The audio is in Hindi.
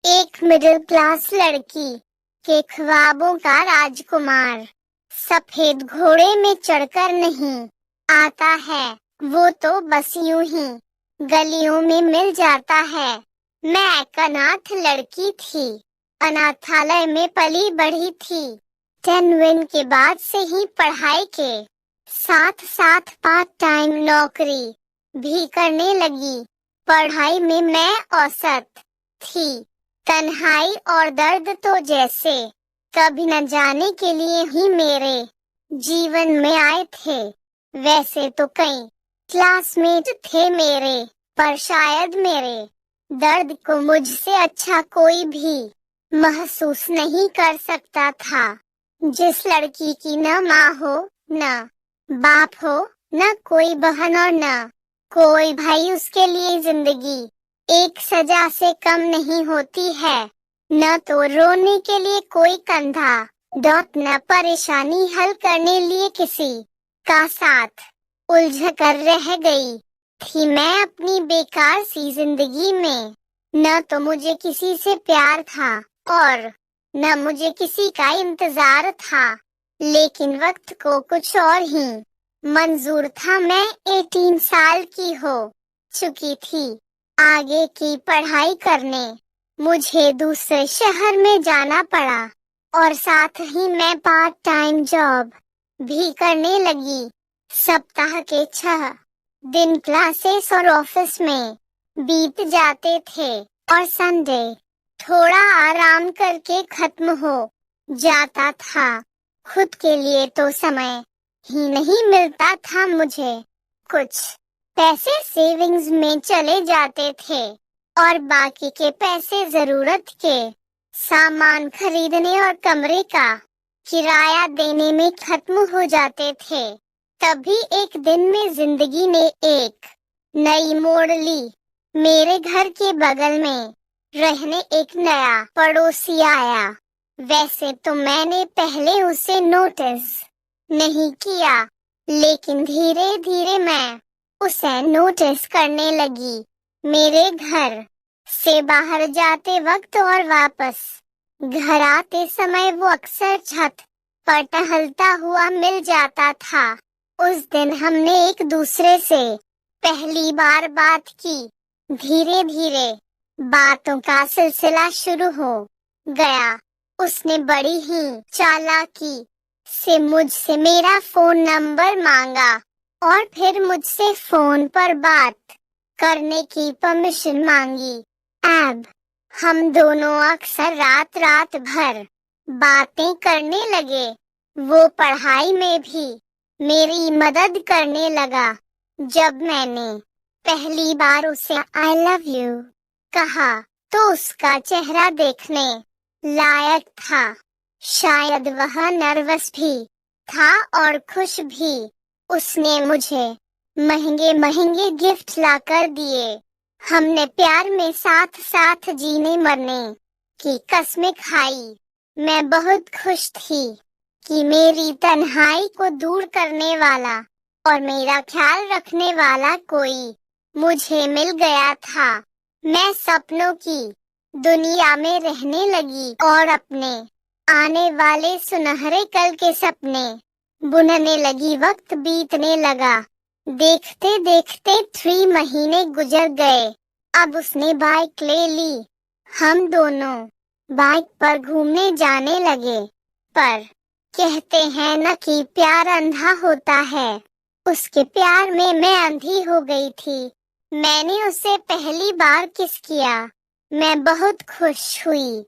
एक मिडिल क्लास लड़की के ख्वाबों का राजकुमार सफेद घोड़े में चढ़कर नहीं आता है, वो तो बस यूं ही गलियों में मिल जाता है। मैं एक अनाथ लड़की थी, अनाथालय में पली बढ़ी थी। 10 के बाद से ही पढ़ाई के साथ साथ पार्ट टाइम नौकरी भी करने लगी। पढ़ाई में मैं औसत थी। तन्हाई और दर्द तो जैसे कभी न जाने के लिए ही मेरे जीवन में आए थे। वैसे तो कई क्लासमेट थे मेरे, पर शायद मेरे दर्द को मुझसे अच्छा कोई भी महसूस नहीं कर सकता था। जिस लड़की की न माँ हो, न बाप हो, न कोई बहन और न कोई भाई, उसके लिए जिंदगी एक सजा से कम नहीं होती है। न तो रोने के लिए कोई कंधा, न परेशानी हल करने लिए किसी का साथ। उलझ कर रह गई थी मैं अपनी बेकार सी जिंदगी में। न तो मुझे किसी से प्यार था और न मुझे किसी का इंतजार था, लेकिन वक्त को कुछ और ही मंजूर था। मैं 18 साल की हो चुकी थी। आगे की पढ़ाई करने मुझे दूसरे शहर में जाना पड़ा और साथ ही मैं पार्ट टाइम जॉब भी करने लगी। सप्ताह के 6 दिन क्लासेस और ऑफिस में बीत जाते थे और संडे थोड़ा आराम करके खत्म हो जाता था। खुद के लिए तो समय ही नहीं मिलता था मुझे। कुछ पैसे सेविंग्स में चले जाते थे और बाकी के पैसे जरूरत के सामान खरीदने और कमरे का किराया देने में खत्म हो जाते थे। तभी एक दिन में जिंदगी ने एक नई मोड़ ली। मेरे घर के बगल में रहने एक नया पड़ोसी आया। वैसे तो मैंने पहले उसे नोटिस नहीं किया, लेकिन धीरे धीरे मैं उसे नोटिस करने लगी। मेरे घर से बाहर जाते वक्त और वापस घर आते समय वो अक्सर छत पर टहलता हुआ मिल जाता था। उस दिन हमने एक दूसरे से पहली बार बात की। धीरे धीरे बातों का सिलसिला शुरू हो गया। उसने बड़ी ही चालाकी से मुझसे मेरा फोन नंबर मांगा और फिर मुझसे फोन पर बात करने की परमिशन मांगी। अब हम दोनों अक्सर रात रात भर बातें करने लगे। वो पढ़ाई में भी मेरी मदद करने लगा। जब मैंने पहली बार उसे आई लव यू कहा तो उसका चेहरा देखने लायक था। शायद वह नर्वस भी था और खुश भी। उसने मुझे महंगे महंगे गिफ्ट लाकर दिए। हमने प्यार में साथ साथ जीने मरने की कस्में खाई। मैं बहुत खुश थी कि मेरी तन्हाई को दूर करने वाला और मेरा ख्याल रखने वाला कोई मुझे मिल गया था। मैं सपनों की दुनिया में रहने लगी और अपने आने वाले सुनहरे कल के सपने बुनने लगी। वक्त बीतने लगा। देखते देखते 3 महीने गुजर गए। अब उसने बाइक ले ली। हम दोनों बाइक पर घूमने जाने लगे। पर कहते हैं न कि प्यार अंधा होता है। उसके प्यार में मैं अंधी हो गई थी। मैंने उसे पहली बार किस किया। मैं बहुत खुश हुई।